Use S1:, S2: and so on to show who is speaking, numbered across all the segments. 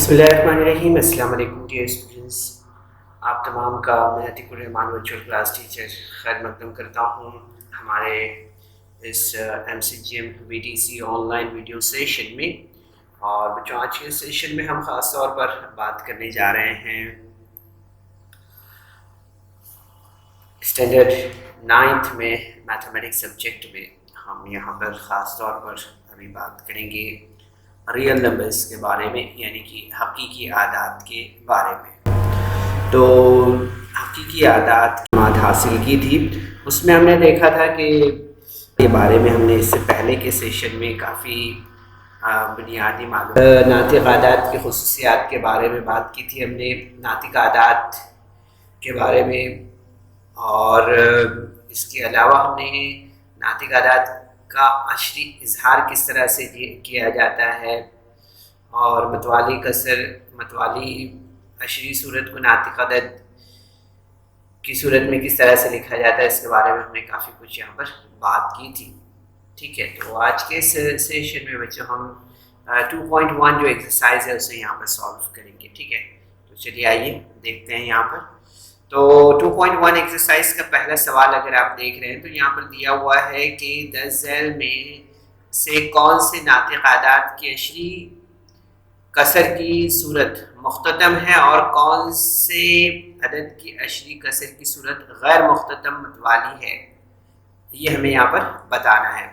S1: बिस्मिल्लाहिर्रहमानिर्रहीम। अस्सलाम वालेकुम डियर स्टूडेंट्स। आप तमाम का मैं Atiqur Rahman virtual class teacher खैर मकदम करता हूँ हमारे इस MCGM VTC online video session में। और बच्चों, आज के सेशन में हम ख़ास तौर पर बात करने जा रहे हैं स्टैंडर्ड 9th में मैथमेटिक्स सब्जेक्ट में। हम यहाँ पर ख़ास तौर पर अभी बात करेंगे रियल नंबर्स के बारे में, यानी कि हकीकी आदात के बारे में। तो हकीकी आदात की माद हासिल की थी, उसमें हमने देखा था कि के बारे में हमने इससे पहले के सेशन में काफ़ी बुनियादी मालूम नातिक आदात की खुसूसियात के बारे में बात की थी हमने, नातिक आदात के बारे में। और इसके अलावा हमने नातिक आदात का अशरी इजहार किस तरह से किया जाता है, और मतवाली कसर, मतवाली अशरी सूरत को नातिक अदद की सूरत में किस तरह से लिखा जाता है, इसके बारे में हमने काफ़ी कुछ यहाँ पर बात की थी। ठीक है, तो आज के सेशन में बच्चों हम 2.1 जो एक्सरसाइज है उसे यहाँ पर सॉल्व करेंगे। ठीक है, तो चलिए आइए देखते हैं यहाँ पर। तो 2.1 एक्सरसाइज का पहला सवाल अगर आप देख रहे हैं तो यहाँ पर दिया हुआ है कि 10 झैल में से कौन से नातिक आदात की अशरी कसर की सूरत मुख्ततम है और कौन से अदद की अशरी कसर की सूरत गैर मुख्ततम मतवाली है, ये हमें यहाँ पर बताना है।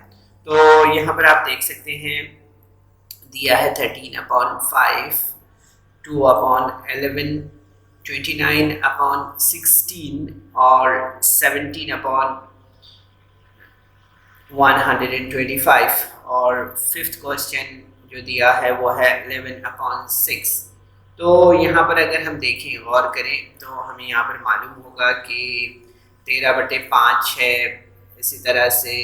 S1: तो यहाँ पर आप देख सकते हैं दिया है 13/5, 2/11, 29/16 और 17/125। और फिफ्थ क्वेश्चन जो दिया है वो है 11/6। तो यहाँ पर अगर हम देखें, गौर करें, तो हमें यहाँ पर मालूम होगा कि 13/5 है। इसी तरह से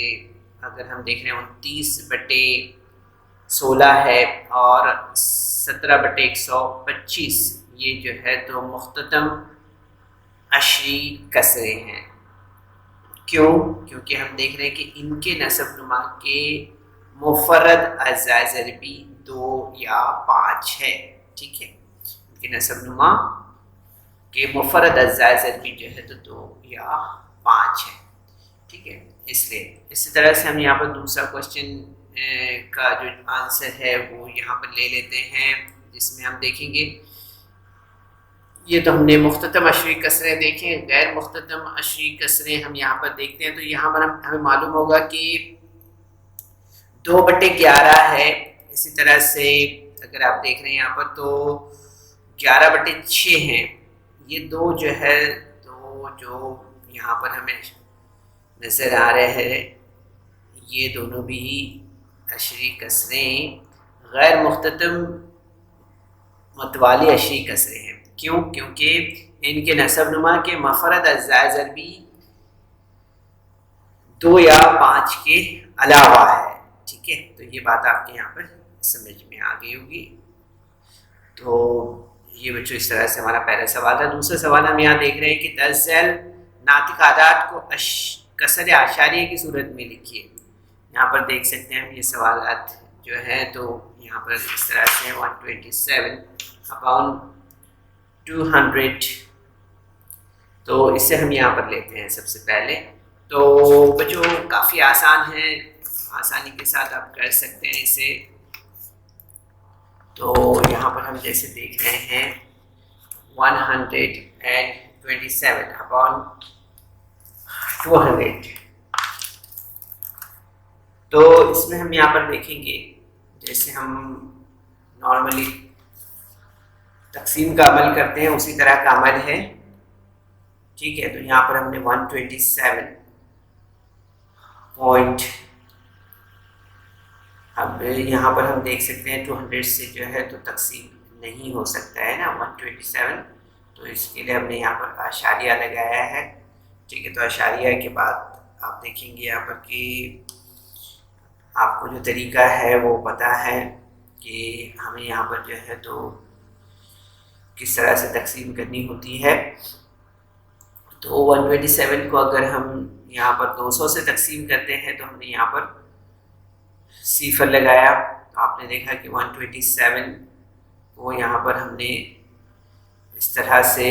S1: अगर हम देख रहे हैं 29/16 है और 17/125, ये जो है तो मुख्ततम अशरी कसरे हैं। क्यों? क्योंकि हम देख रहे हैं कि इनके नसब नुमा के मुफरद अज़ा ज़रबी 2 या 5 है। ठीक है, इनके नसब नुमा के मुफरद अज़ा ज़रबी जो है तो 2 या 5 है। ठीक है, इसलिए इसी तरह से हम यहाँ पर दूसरा क्वेश्चन का जो आंसर है वो यहाँ पर ले लेते हैं, जिसमें हम देखेंगे, ये तो हमने मुख्ततम अशरी कसरें देखें। गैर मुख्ततम अशरी कसरें हम यहाँ पर देखते हैं तो यहाँ पर हमें मालूम होगा कि 2/11 है। इसी तरह से अगर आप देख रहे हैं यहाँ पर तो 11/6 हैं। ये दो जो है तो जो यहाँ पर हमें नज़र आ रहे हैं, ये दोनों भी अशरी कसरें गैर मुख्ततम मतवाली अशरी कसरें हैं। क्यों? क्योंकि इनके नसब नुमा के मफरद अज़ा ज़रबी 2 या 5 के अलावा है। ठीक है, तो ये बात आपके यहाँ पर समझ में आ गई होगी। तो ये बच्चों इस तरह से हमारा पहला सवाल था। दूसरा सवाल हम यहाँ देख रहे हैं कि 10 झैल नातिक आदात को कसर आशारिया की सूरत में लिखिए। यहाँ पर देख सकते हैं हम ये सवालात जो है तो यहाँ पर इस तरह से 127/200। तो इसे हम यहाँ पर लेते हैं सबसे पहले। तो बच्चों काफ़ी आसान है, आसानी के साथ आप कर सकते हैं इसे। तो यहाँ पर हम जैसे देख रहे हैं 127/200। तो इसमें हम यहाँ पर देखेंगे, जैसे हम नॉर्मली तकसीम का अमल करते हैं उसी तरह का अमल है। ठीक है, तो यहाँ पर हमने 127 पॉइंट, अब यहाँ पर हम देख सकते हैं 200 से जो है तो तकसीम नहीं हो सकता है ना 127, तो इसके लिए हमने यहाँ पर आशारिया लगाया है। ठीक है, तो आशारिया के बाद आप देखेंगे यहाँ पर कि आपको जो तरीका है वो पता है कि हमें यहाँ पर जो है तो किस तरह से तकसीम करनी होती है। तो 127 को अगर हम यहाँ पर 200 से तकसीम करते हैं तो हमने यहाँ पर सिफर लगाया, तो आपने देखा कि 127 को यहाँ पर हमने इस तरह से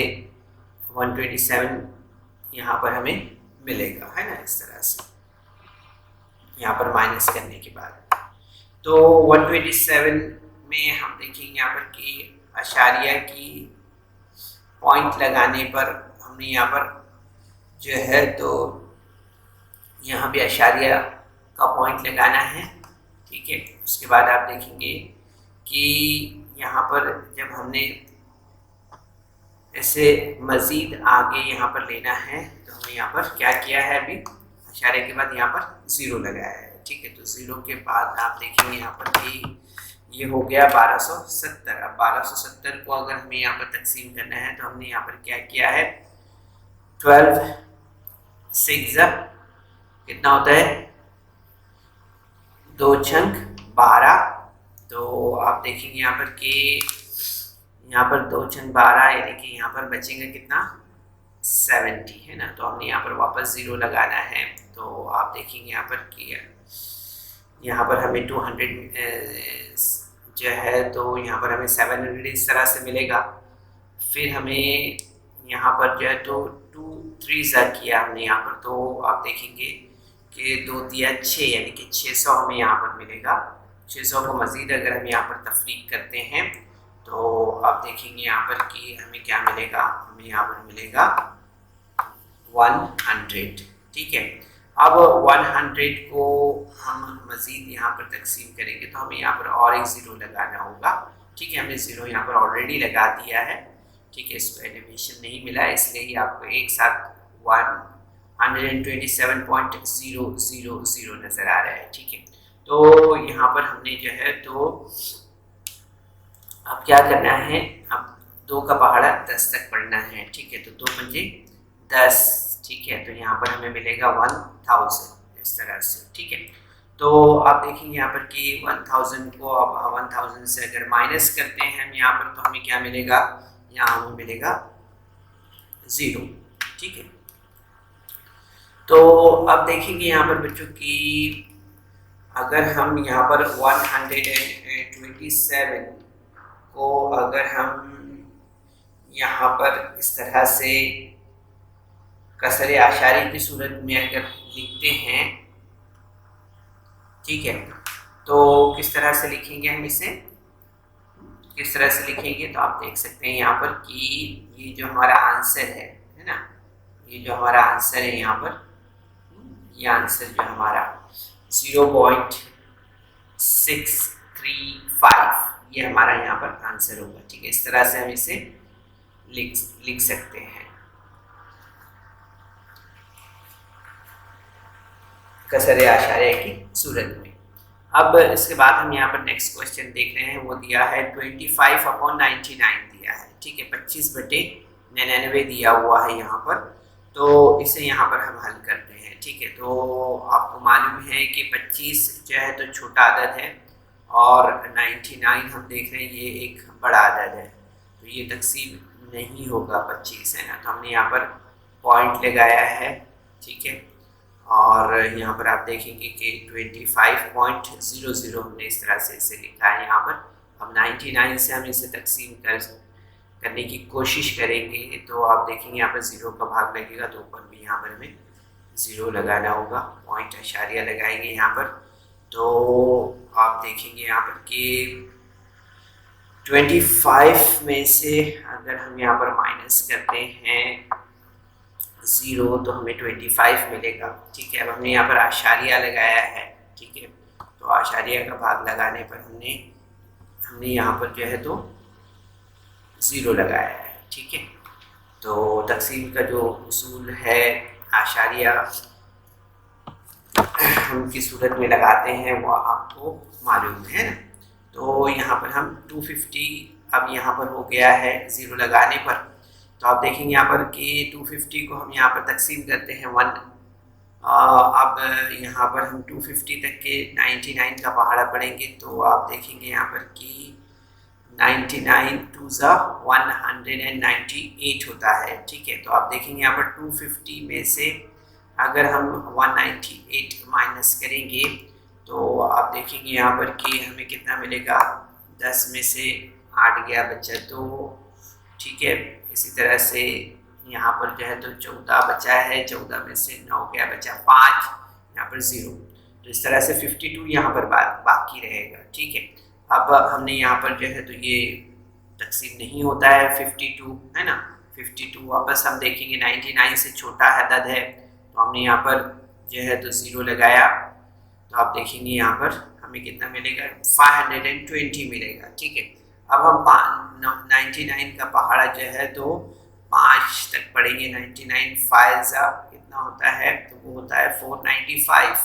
S1: 127 यहाँ पर हमें मिलेगा, है ना, इस तरह से यहाँ पर माइनस करने के बाद। तो 127 में हम देखेंगे यहाँ पर कि आशारिया की पॉइंट लगाने पर हमने यहाँ पर जो है तो यहाँ पे आशारिया का पॉइंट लगाना है, ठीक है। उसके बाद आप देखेंगे कि यहाँ पर जब हमने ऐसे मज़ीद आगे यहाँ पर लेना है तो हमें यहाँ पर क्या किया है, अभी आशारिया के बाद यहाँ पर 0 लगाया है, ठीक है। तो 0 के बाद आप देखेंगे यहाँ पर कि ये हो गया 1270। अब 1270 को अगर हमें यहाँ पर तकसीम करना है तो हमने यहाँ पर क्या किया है, 12 6 कितना होता है, 2 छंक 12। तो आप देखेंगे यहाँ पर कि यहाँ पर 2 छंक 12 यानी कि यहाँ पर बचेंगे कितना, 70, है ना। तो हमने यहाँ पर वापस 0 लगाना है। तो आप देखेंगे यहाँ पर कि यहाँ पर हमें 200 जो है तो यहाँ पर हमें 700 इस तरह से मिलेगा। फिर हमें यहाँ पर जो है तो 2 3 किया हमने यहाँ पर, तो आप देखेंगे कि 2 दिया 6 यानी कि 600 हमें यहाँ पर मिलेगा। 600 को मज़ीद अगर हम यहाँ पर तफरीक करते हैं तो आप देखेंगे यहाँ पर कि हमें क्या मिलेगा, हमें यहाँ पर मिलेगा 100, ठीक है। अब 100 को हम मज़ीद यहाँ पर तकसीम करेंगे तो हमें यहाँ पर और एक 0 लगाना होगा, ठीक है। हमने 0 यहाँ पर ऑलरेडी लगा दिया है, ठीक है। इसको एनिमेशन नहीं मिला है इसलिए ही आपको एक साथ 127.000 नज़र आ रहा है, ठीक है। तो यहाँ पर हमने जो है तो अब क्या करना है, अब 2 का पहाड़ा 10 तक पढ़ना है, ठीक है। तो 2 पंजे 10, ठीक है। तो यहाँ पर हमें मिलेगा 1000 इस तरह से, ठीक है। तो आप देखेंगे यहाँ पर कि 1000 को अब 1000 से अगर माइनस करते हैं हम यहाँ पर तो हमें क्या मिलेगा, यहाँ हमें मिलेगा 0, ठीक है। तो अब देखेंगे यहाँ पर बच्चों की अगर हम यहाँ पर 127 को अगर हम यहाँ पर इस तरह से कसरे आशारी की सूरत में अगर लिखते हैं, ठीक है, तो किस तरह से लिखेंगे हम इसे, किस तरह से लिखेंगे तो आप देख सकते हैं यहाँ पर कि ये जो हमारा आंसर है ना, ये जो हमारा आंसर है यहाँ पर, ये आंसर जो हमारा 0.635 ये हमारा यहाँ पर आंसर होगा, ठीक है। इस तरह से हम इसे लिख सकते हैं कसरे आशारे की सूरत में। अब इसके बाद हम यहाँ पर नेक्स्ट क्वेश्चन देख रहे हैं, वो दिया है 25/99 दिया है, ठीक है। 25/99 दिया हुआ है यहाँ पर, तो इसे यहाँ पर हम हल करते हैं, ठीक है। तो आपको मालूम है कि 25 जो है तो छोटा अदद है और 99 हम देख रहे हैं ये एक बड़ा अदद है, तो ये तकसीम नहीं होगा 25, है ना। तो हमने यहाँ पर पॉइंट लगाया है, ठीक है। और यहाँ पर आप देखेंगे कि 25.00 हमने इस तरह से इसे लिखा है यहाँ पर। अब 99 से हम इसे तकसीम करने की कोशिश करेंगे तो आप देखेंगे यहाँ पर 0 का भाग लगेगा तो ऊपर भी यहाँ पर हमें 0 लगाना होगा, पॉइंट आशारिया लगाएंगे यहाँ पर। तो आप देखेंगे यहाँ पर कि 25 में से अगर हम यहाँ पर माइनस करते हैं 0 तो हमें 25 मिलेगा, ठीक है। अब हमने यहाँ पर आशारिया लगाया है, ठीक है। तो आशारिया का भाग लगाने पर हमने यहाँ पर जो है तो 0 लगाया है, ठीक है। तो तकसीम का जो उसूल है आशारिया हम किस सूरत में लगाते हैं वो आपको मालूम है ना। तो यहाँ पर हम 250 अब यहाँ पर हो गया है 0 लगाने पर, तो आप देखेंगे यहाँ पर कि 250 को हम यहाँ पर तकसीम करते हैं 1। अब यहाँ पर हम 250 तक के 99 का पहाड़ा पढ़ेंगे तो आप देखेंगे यहाँ पर कि 99 2 198 होता है, ठीक है। तो आप देखेंगे यहाँ पर 250 में से अगर हम 198 माइनस करेंगे तो आप देखेंगे यहाँ पर कि हमें कितना मिलेगा, 10 में से 8 गया बचा 2, ठीक है। इसी तरह से यहाँ पर जो है तो 14 बचा है, 14 में से 9 गया बचा 5, यहाँ पर 0। तो इस तरह से 52 यहाँ पर बाकी रहेगा, ठीक है। अब हमने यहाँ पर जो है तो ये तकसीम नहीं होता है 52, है ना। 52 वापस हम देखेंगे 99 से छोटा अदद है, तो हमने यहाँ पर जो है तो 0 लगाया, तो आप देखेंगे यहाँ पर हमें कितना मिलेगा, 520 मिलेगा, ठीक है। अब हम 99 का पहाड़ा जो है तो 5 तक पढ़ेंगे। 99 5 कितना होता है, तो वो होता है 495,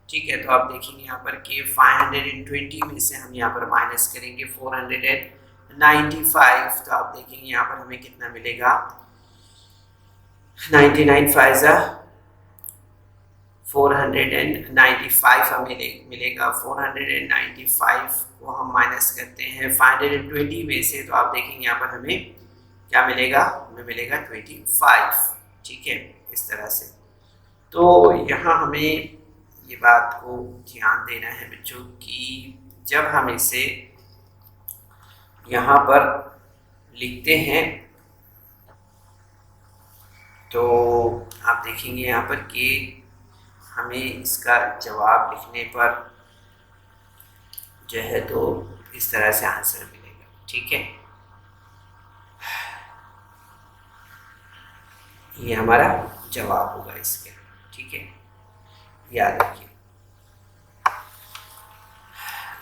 S1: ठीक है। तो आप देखेंगे यहाँ पर कि 520 में से हम यहाँ पर माइनस करेंगे 495, तो आप देखेंगे यहाँ पर हमें कितना मिलेगा, 99 5 495 हमें मिलेगा। 495 को हम माइनस करते हैं 520 में से, तो आप देखेंगे यहाँ पर हमें क्या मिलेगा, हमें मिलेगा 25, ठीक है, इस तरह से। तो यहाँ हमें ये बात को ध्यान देना है बच्चों कि जब हम इसे यहाँ पर लिखते हैं तो आप देखेंगे यहाँ पर कि हमें इसका जवाब लिखने पर जो है तो इस तरह से आंसर मिलेगा, ठीक है। ये हमारा जवाब होगा इसके, ठीक है, याद रखिए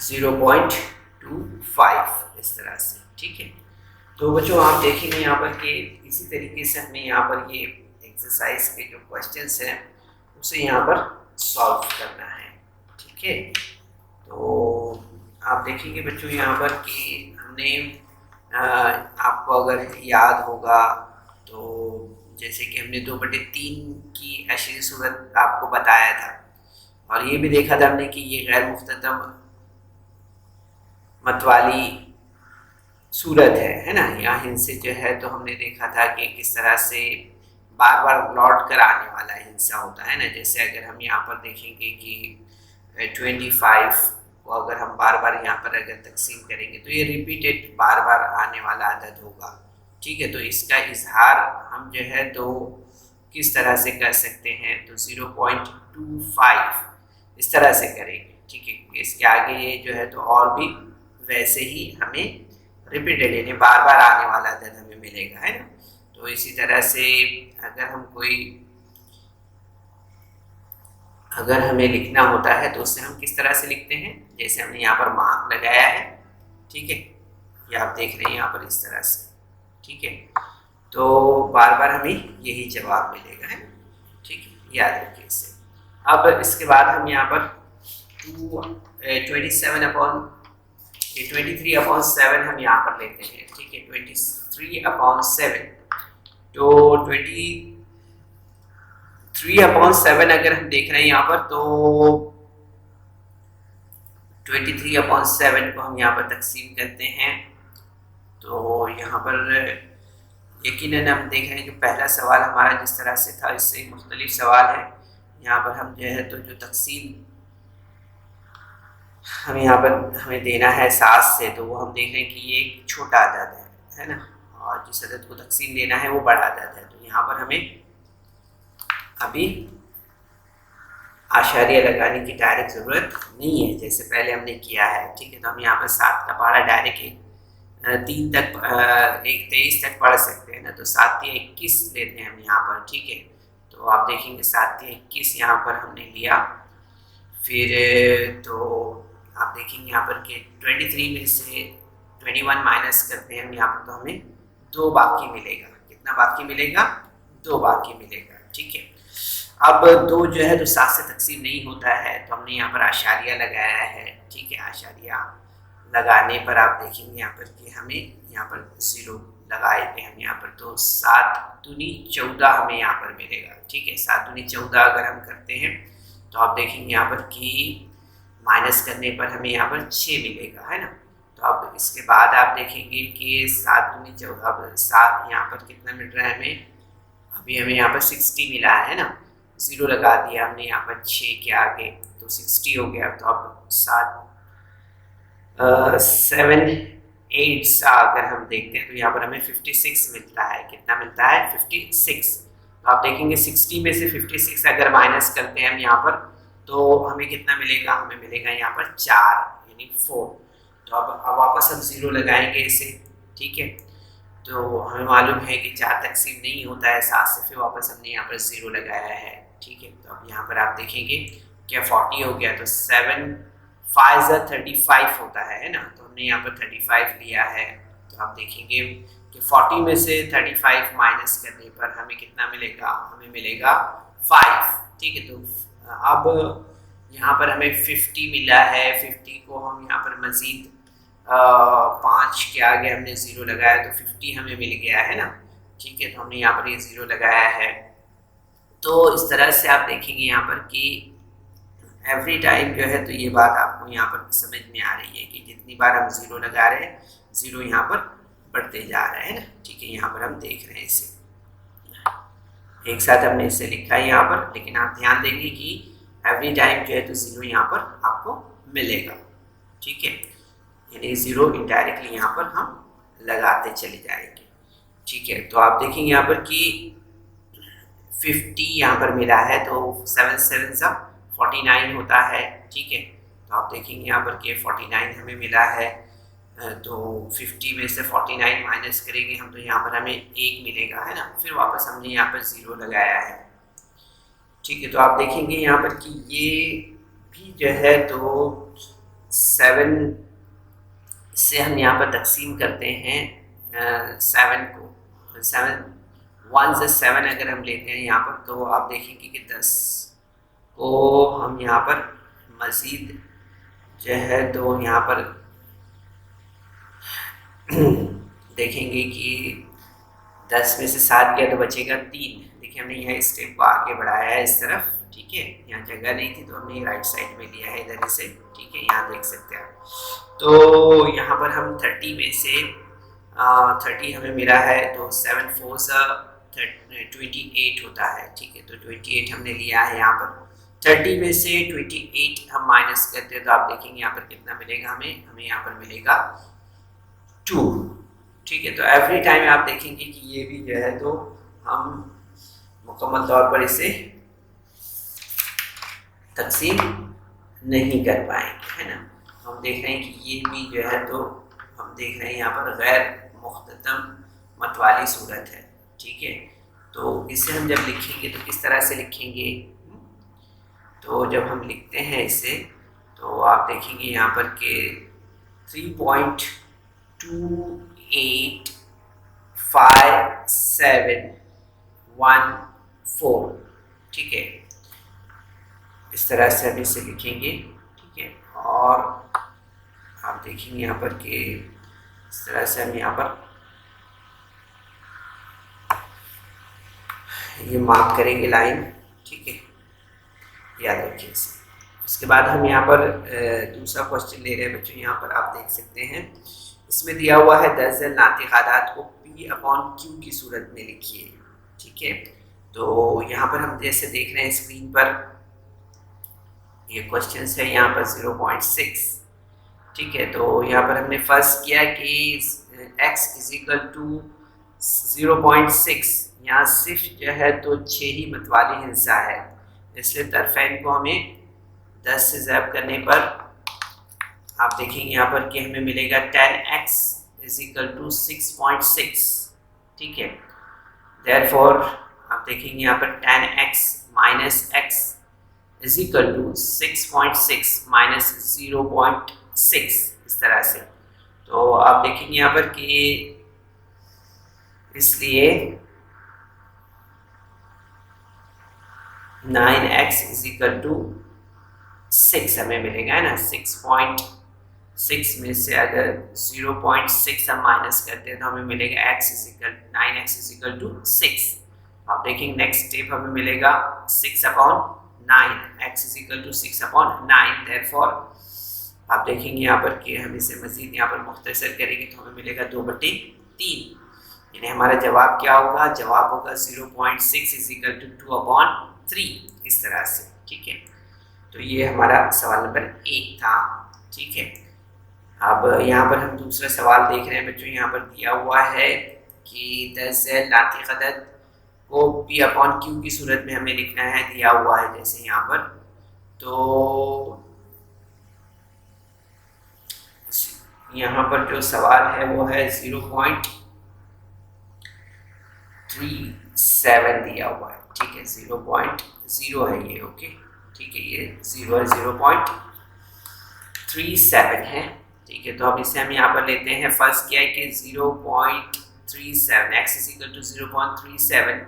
S1: 0.25 इस तरह से, ठीक है। तो बच्चों आप देखेंगे यहाँ पर कि इसी तरीके से हमें यहाँ पर ये एक्सरसाइज के जो क्वेश्चंस हैं उसे यहाँ पर सॉल्व करना है, ठीक है। तो आप देखेंगे बच्चों यहाँ पर कि हमने आपको अगर याद होगा तो जैसे कि हमने 2/3 की अशरी सूरत आपको बताया था, और ये भी देखा था हमने कि ये गैर मुख्ततम मतवाली सूरत है ना। यहाँ हिंसे जो है तो हमने देखा था कि किस तरह से बार बार लौट कर आने वाला हिंसा होता है ना। जैसे अगर हम यहाँ पर देखेंगे कि 25 को अगर हम बार बार यहाँ पर अगर तकसीम करेंगे तो ये रिपीटेड बार बार आने वाला अदद होगा, ठीक है। तो इसका इजहार हम जो है तो किस तरह से कर सकते हैं, तो 0.25 इस तरह से करेंगे, ठीक है। इसके आगे ये जो है तो और भी वैसे ही हमें रिपीटेड यानी बार बार आने वाला अदद हमें मिलेगा, है ना। तो इसी तरह से अगर हमें लिखना होता है तो उससे हम किस तरह से लिखते हैं, जैसे हमने यहाँ पर मार्क लगाया है, ठीक है, ये आप देख रहे हैं यहाँ पर इस तरह से, ठीक है। तो बार बार हमें यही जवाब मिलेगा, है ना, ठीक है, याद रखिए इससे। अब इसके बाद हम यहाँ पर 23/7 हम यहाँ पर लेते हैं, ठीक है। 23/7, तो 23/7 अगर हम देख रहे हैं यहाँ पर तो 23/7 को हम यहाँ पर तकसीम करते हैं, तो यहाँ पर यकीनन हम देख रहे हैं कि पहला सवाल हमारा जिस तरह से था इससे मुख्तलिफ सवाल है। यहाँ पर हम जो है तो जो तकसीम हम यहाँ पर हमें देना है 7 से, तो वो हम देख रहे हैं कि ये एक छोटा अदद है ना, और जिस अदद को तकसीम देना है वो बड़ा अदद है। तो यहाँ पर हमें अभी आशारिया लगाने की डायरेक्ट ज़रूरत नहीं है जैसे पहले हमने किया है, ठीक है। तो हम यहाँ पर 7 का पहाड़ा डायरेक्ट 3 तक 23 तक पढ़ सकते हैं ना, तो 7 या 21 लेते हैं हम यहाँ पर, ठीक है। तो आप देखेंगे 7 या 21 यहाँ पर हमने लिया, फिर तो आप देखेंगे यहाँ पर कि 23 में से 21 माइनस करते हैं हम यहाँ पर, तो हमें 2 बाकी मिलेगा। कितना बाकी मिलेगा, 2 बाकी मिलेगा, ठीक है। अब 2 जो है तो 7 से तकसीम नहीं होता है, तो हमने यहाँ पर आशारिया लगाया है, ठीक है। आशारिया लगाने पर आप देखेंगे यहाँ पर कि हमें यहाँ पर 0 लगाए थे हम यहाँ पर, तो 7 दूनी 14 हमें यहाँ पर मिलेगा, ठीक है। 7 दूनी 14 अगर हम करते हैं तो आप देखेंगे यहाँ पर कि माइनस करने पर हमें यहाँ पर 6 मिलेगा, है ना। तो अब इसके बाद आप देखेंगे कि 7 दूनी 14, 7 यहाँ पर कितना मिल रहा है हमें, अभी हमें यहाँ पर 60 मिला है ना, 0 लगा दिया हमने यहाँ पर 6 के आगे, तो 60 हो गया। तो अब 7 7 8 अगर हम देखते हैं तो यहाँ पर हमें 56 मिलता है। कितना मिलता है? 56। तो आप देखेंगे 60 में से 56 अगर माइनस करते हैं हम यहाँ पर तो हमें कितना मिलेगा? हमें मिलेगा यहाँ पर 4 यानी 4। तो अब वापस हम 0 लगाएंगे इसे, ठीक है। तो हमें मालूम है कि 4 तकसीम नहीं होता है 7 से, फिर वापस हमने यहाँ पर 0 लगाया है, ठीक है। तो अब यहाँ पर आप देखेंगे क्या 40 हो गया, तो 7 5 35 होता है ना। तो हमने यहाँ पर 35 लिया है। तो आप देखेंगे कि 40 में से 35 माइनस करने पर हमें कितना मिलेगा? हमें मिलेगा 5, ठीक है। तो अब यहाँ पर हमें 50 मिला है। 50 को हम यहाँ पर मज़ीद 5 के आगे हमने 0 लगाया तो 50 हमें मिल गया है ना, ठीक है। तो हमने यहाँ पर ये 0 लगाया है। तो इस तरह से आप देखेंगे यहाँ पर कि एवरी टाइम जो है, तो ये बात आपको यहाँ पर समझ में आ रही है कि जितनी बार हम 0 लगा रहे हैं 0 यहाँ पर बढ़ते जा रहे हैं ना, ठीक है। यहाँ पर हम देख रहे हैं इसे एक साथ हमने इसे लिखा है यहाँ पर, लेकिन आप ध्यान देंगे कि एवरी टाइम जो है तो 0 यहाँ पर आपको मिलेगा, ठीक है। यानी 0 इनडायरेक्टली यहाँ पर हम लगाते चले जाएंगे, ठीक है। तो आप देखेंगे यहाँ पर कि 50 यहाँ पर मिला है तो 7 7 सा 49 होता है, ठीक है। तो आप देखेंगे यहाँ पर कि 49 हमें मिला है। तो 50 में से 49 माइनस करेंगे हम तो यहाँ पर हमें 1 मिलेगा, है ना। फिर वापस हमने यहाँ पर 0 लगाया है, ठीक है। तो आप देखेंगे यहाँ पर कि ये भी जो है तो 7 से हम यहाँ पर तकसीम करते हैं 7 को। 7 1 से 7 अगर हम लेते हैं यहाँ पर तो आप देखेंगे कि 10 को हम यहाँ पर मज़ीद जो है तो यहाँ पर देखेंगे कि 10 में से 7 गया तो बचेगा 3। देखिए हमने यहाँ स्टेप को आगे बढ़ाया है इस तरफ, ठीक है। यहाँ जगह नहीं थी तो हमने राइट साइड में लिया है इधर से, ठीक है। यहाँ देख सकते हैं। तो यहाँ पर हम 30 में से 30 हमें मिला है तो 7 4 28 होता है, ठीक है। तो 28 हमने लिया है यहाँ पर। 30 में से 28 हम माइनस करते हैं तो आप देखेंगे यहाँ पर कितना मिलेगा हमें यहाँ पर मिलेगा 2, ठीक है। तो एवरी टाइम आप देखेंगे कि ये भी जो है तो हम मुकम्मल तौर पर इसे तकसीम नहीं कर पाएंगे, है ना। हम देख रहे हैं कि ये भी जो है तो हम देख रहे हैं यहाँ पर गैर मुख्ततम मत वाली सूरत है, ठीक है। तो इसे हम जब लिखेंगे तो किस तरह से लिखेंगे? तो जब हम लिखते हैं इसे तो आप देखेंगे यहाँ पर के 3.285714, ठीक है। इस तरह से हम इसे लिखेंगे, ठीक है। और आप देखेंगे यहाँ पर कि इस तरह से हम यहाँ पर ये मार्क करेंगे लाइन, ठीक है। याद रखिए इसे। इसके बाद हम यहाँ पर दूसरा क्वेश्चन ले रहे हैं बच्चों। यहाँ पर आप देख सकते हैं इसमें दिया हुआ है दर्जन नातिकादात को P/Q की सूरत में लिखिए, ठीक है। तो यहाँ पर हम जैसे देख रहे हैं स्क्रीन पर ये क्वेश्चन है यहाँ पर 0.6, ठीक है। तो यहाँ पर हमने फर्स्ट किया कि x = 0.6, यहाँ सिर्फ जो है तो 6 ही मतवाली हिस्सा है, इसलिए तरफैन को हमें 10 से ज़ायब करने पर आप देखेंगे यहाँ पर कि हमें मिलेगा 10x = 6.6, ठीक है। देयरफॉर आप देखेंगे यहाँ पर 10x - x = 6.6 - 0.6, इस तरह से। तो आप देखेंगे यहाँ पर कि इसलिए 9x = 6 हमें मिलेगा, है ना। 6.6 में से अगर 0.6 हम माइनस करते हैं तो हमें मिलेगा 9x = 6। आप देखेंगे नेक्स्ट स्टेप हमें मिलेगा 6/9, x = 6/9। देयरफॉर आप देखेंगे यहाँ पर कि हम इसे मजीद यहाँ पर मुख्तसर करेंगे तो हमें मिलेगा 2/3, यानी हमारा जवाब क्या होगा? जवाब होगा 0.6 = 2/3, इस तरह से, ठीक है। तो ये हमारा सवाल नंबर 1 था, ठीक है। अब यहाँ पर हम दूसरा सवाल देख रहे हैं बच्चों। यहाँ पर दिया हुआ है कि 10 लातिक अदद को P अपॉन Q की सूरत में हमें लिखना है, दिया हुआ है जैसे यहाँ पर। तो यहाँ पर जो सवाल है वो है 0.37 दिया हुआ है, ठीक है। 0.0 है ये, ओके, ठीक है, ये 0.37 है, ठीक है। तो अब इसे हम यहाँ पर लेते हैं। फर्स्ट क्या है कि 0.37 x is equal to 0.37।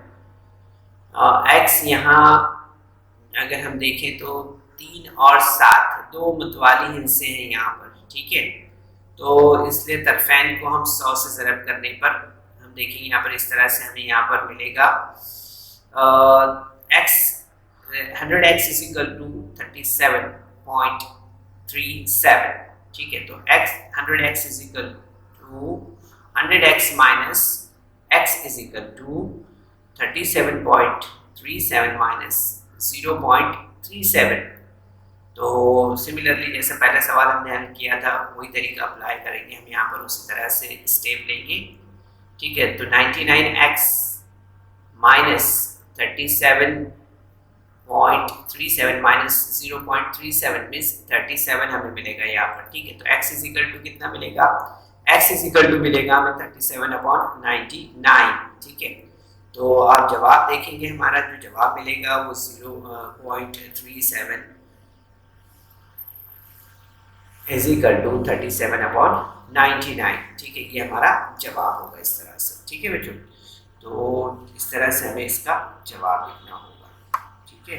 S1: x यहाँ अगर हम देखें तो 3 और 7 दो मुतवाली हिस्से हैं यहाँ पर, ठीक है। तो इसलिए तरफैन को हम 100 से ज़रब करने पर हम देखेंगे यहाँ पर इस तरह से हमें यहाँ पर मिलेगा x 100x is equal to 37.37, ठीक है। तो 100x is equal to 100x minus x is equal to 37.37 minus 0.37। तो सिमिलरली जैसे पहला सवाल हमने हल किया था वही तरीका अप्लाई करेंगे हम यहाँ पर, उसी तरह से स्टेप लेंगे, ठीक है। तो 99x माइनस 37.37 माइनस 0.37 मीन्स 37 हमें मिलेगा यहाँ पर, ठीक है। तो x इज इक्वल टू कितना मिलेगा? x इज इक्वल टू मिलेगा हमें 37/99, ठीक है। तो आप जवाब देखेंगे, हमारा जो जवाब मिलेगा वो 0.37 इज इक्वल टू 37/99, ठीक है। ये हमारा जवाब होगा इस तरह से, ठीक है बच्चों। तो इस तरह से हमें इसका जवाब लिखना होगा, ठीक है,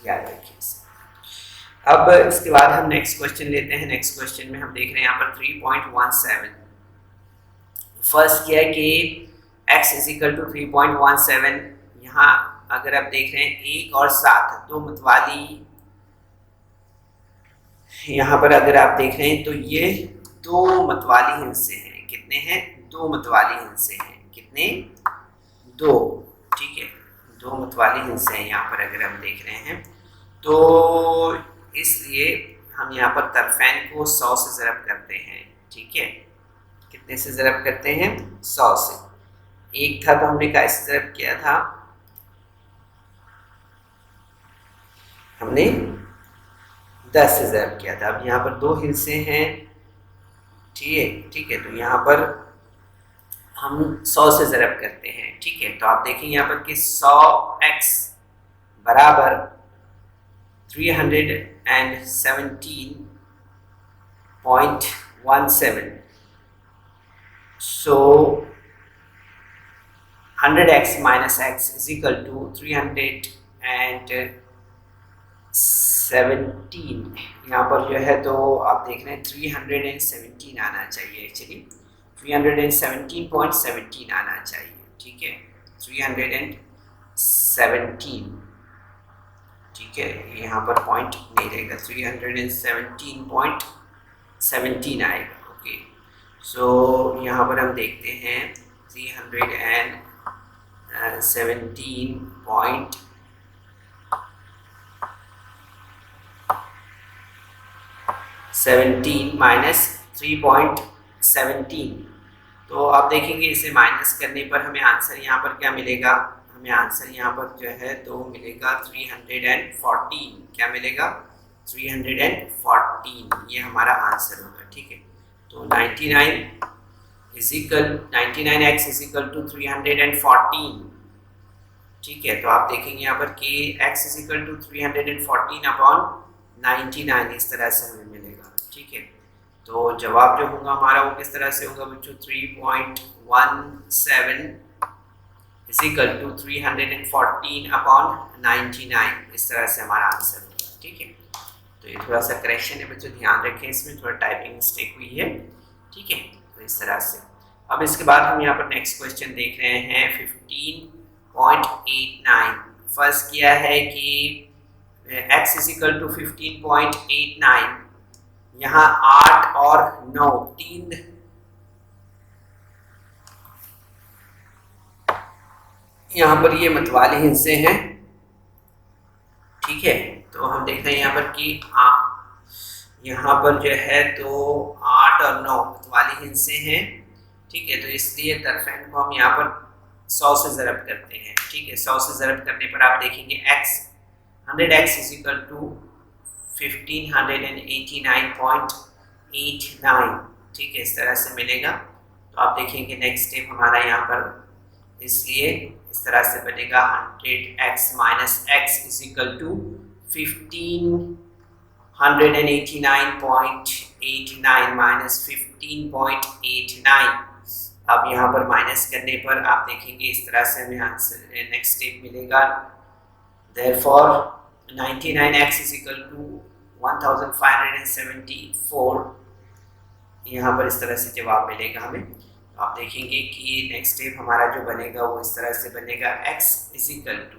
S1: याद रखिए इसे। अब इसके बाद हम नेक्स्ट क्वेश्चन लेते हैं। नेक्स्ट क्वेश्चन में हम देख रहे हैं यहाँ पर 3.17। फर्स्ट क्या है कि x इज इक्वल टू 3.17। यहाँ अगर आप देख रहे हैं 1 और 7 दो मुतवाली, यहाँ पर अगर आप देख रहे हैं तो ये दो मतवाली हिस्से हैं। कितने हैं? दो मतवाली हिस्से हैं। कितने? दो, ठीक है, दो मतवाली हिस्से हैं यहाँ पर अगर हम देख रहे हैं। तो इसलिए हम यहाँ पर तरफैन को 100 से ज़रब करते हैं, ठीक है। कितने से ज़रब करते हैं? 100 से। एक था तो हमने कैसे ज़रब किया था? हमने 10 से ज़रब किया था। अब यहाँ पर दो हिस्से हैं, ठीक है। तो यहाँ पर हम 100 से ज़रब करते हैं, ठीक है। तो आप देखेंगे यहाँ पर कि 100x बराबर 317.17। So 100x minus x is equal to 317। यहाँ पर जो है तो आप देख रहे हैं 317 आना चाहिए, एक्चुअली 317.17 आना चाहिए, ठीक है। 317, ठीक है, यहाँ पर पॉइंट नहीं रहेगा, 317.17 आएगा, ओके। सो यहाँ पर हम देखते हैं 317 माइनस 3.17। तो आप देखेंगे इसे माइनस करने पर हमें आंसर यहाँ पर क्या मिलेगा? हमें आंसर यहाँ पर जो है तो मिलेगा 314। क्या मिलेगा? 314, ये हमारा आंसर होगा, ठीक है। तो 99x इज इक्वल टू 314, ठीक है। तो आप देखेंगे यहाँ पर कि x इज इक्वल टू 314/99 इस तरह से हमें मिलेगा, ठीक है। तो जवाब जो होगा हमारा वो किस तरह से होगा बच्चों? 3.17 इज इक्वल टू 314/99 इस तरह से हमारा आंसर होगा, ठीक है। तो ये थोड़ा सा करेक्शन है बच्चों, ध्यान रखें, इसमें थोड़ा टाइपिंग मिस्टेक हुई है, ठीक है। तो इस तरह से अब इसके बाद हम यहाँ पर नेक्स्ट क्वेश्चन देख रहे हैं 15.89। फर्स्ट किया है कि x इज इक्वल टू 15.89। यहाँ 8 और 9 तीन यहाँ पर ये मतवाले हिस्से हैं, ठीक है। तो हम देख रहे हैं यहाँ पर कि यहाँ पर जो है तो 8 और 9 मतवाली हिस्से हैं, ठीक है। तो इसलिए तरफैन को हम यहाँ पर 100 से ज़रब करते हैं, ठीक है। 100 से ज़रब करने पर आप देखेंगे x 100x is equal to 1589.89, ठीक है, इस तरह से मिलेगा। तो आप देखेंगे नेक्स्ट स्टेप हमारा यहाँ पर, इसलिए इस तरह से बनेगा 100x minus x is equal to 1589.89 minus 15.89। अब यहाँ पर माइनस करने पर आप देखेंगे इस तरह से हमें आंसर नेक्स्ट स्टेप मिलेगा। Therefore 99x is equal to 1574, यहाँ पर इस तरह से जवाब मिलेगा हमें। तो आप देखेंगे कि नेक्स्ट स्टेप हमारा जो बनेगा वो इस तरह से बनेगा, x is equal to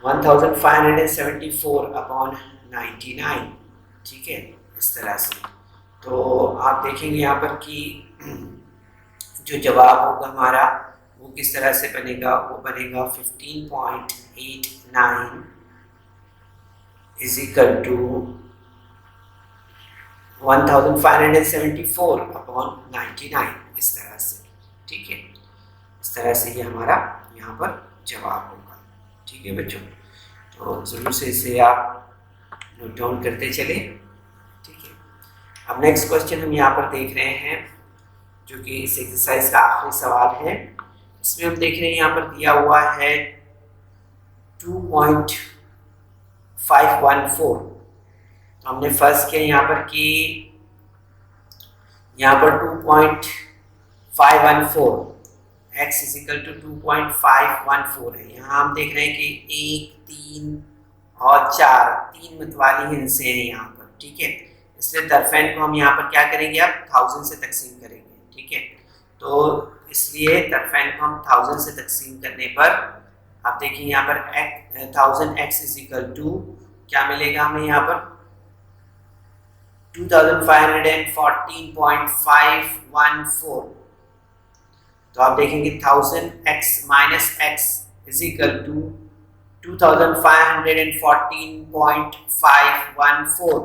S1: 1574 upon 99, ठीक है, इस तरह से। तो आप देखेंगे यहाँ पर कि जो जवाब होगा हमारा वो किस तरह से बनेगा, वो बनेगा 15.89 इज इक्वल टू 1574 अपॉन 99, इस तरह से, ठीक है। इस तरह से ये हमारा यहाँ पर जवाब होगा, ठीक है बच्चों। तो ज़रूर से इसे आप नोट डाउन करते चले, ठीक है। अब नेक्स्ट क्वेश्चन हम यहाँ पर देख रहे हैं, जो कि इस एक्सरसाइज का आखिरी सवाल है। इसमें हम देख रहे हैं यहाँ पर दिया हुआ है 2.514। तो हमने फर्स्ट किया यहाँ पर कि यहाँ पर 2.514 x इज इक्वल टू 2.514 है। यहाँ हम देख रहे हैं कि 1, 3 और 4 तीन मतवाली हिस्से हैं यहाँ पर, ठीक है। इसलिए तरफैन को हम यहाँ पर क्या करेंगे, अब 1000 से तकसीम करेंगे, ठीक है। तो इसलिए तरफैन को हम 1000 से तकसीम करने पर आप देखिए यहाँ पर 1000x इज इक्वल टू क्या मिलेगा हमें यहाँ पर 2514.514। तो आप देखेंगे 1000x minus x is equal to 2514.514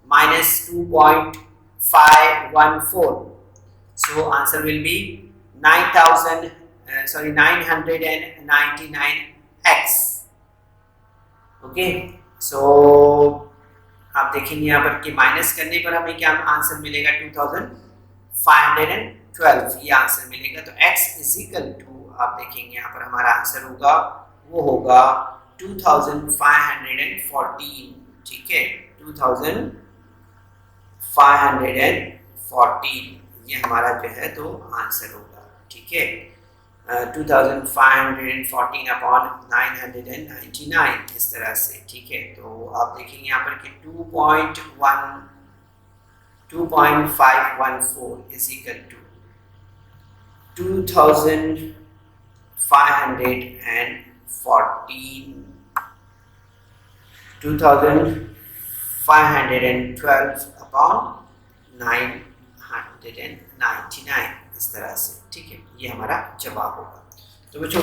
S1: minus 2.514. So answer will be 999x. Okay. So आप देखेंगे यहाँ पर कि माइनस करने पर हमें क्या आंसर मिलेगा 2512, ये आंसर मिलेगा। तो x इज इक्वल टू आप देखेंगे यहाँ पर हमारा आंसर होगा, वो होगा 2514, ठीक है, 2514 ये हमारा जो है तो आंसर होगा, ठीक है। 2514 अपॉन 999 इस तरह से, ठीक है। तो आप देखेंगे यहाँ पर कि 2.514 इज इक्वल टू 2512 अपॉन 999 इस तरह से, ठीक है, ये हमारा जवाब होगा। तो बच्चों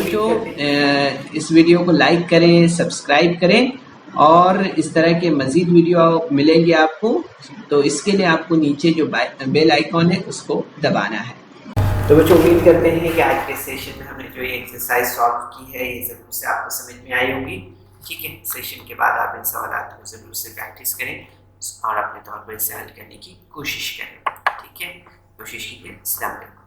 S2: इस वीडियो को लाइक करें, सब्सक्राइब करें और इस तरह के मज़ीद वीडियो मिलेंगे आपको। तो इसके लिए आपको नीचे जो बेल आइकॉन है उसको दबाना है।
S1: तो बच्चों उम्मीद करते हैं कि आज के सेशन में हमने जो ये एक्सरसाइज सॉल्व की है ये ज़रूर से आपको समझ में आई होगी, ठीक है। सेशन के बाद आप इन सवालों को ज़रूर से प्रैक्टिस करें और अपने तौर पर इसे हल करने की कोशिश करें, ठीक है। कोशिश कीजिए। अस्सलाम वालेकुम।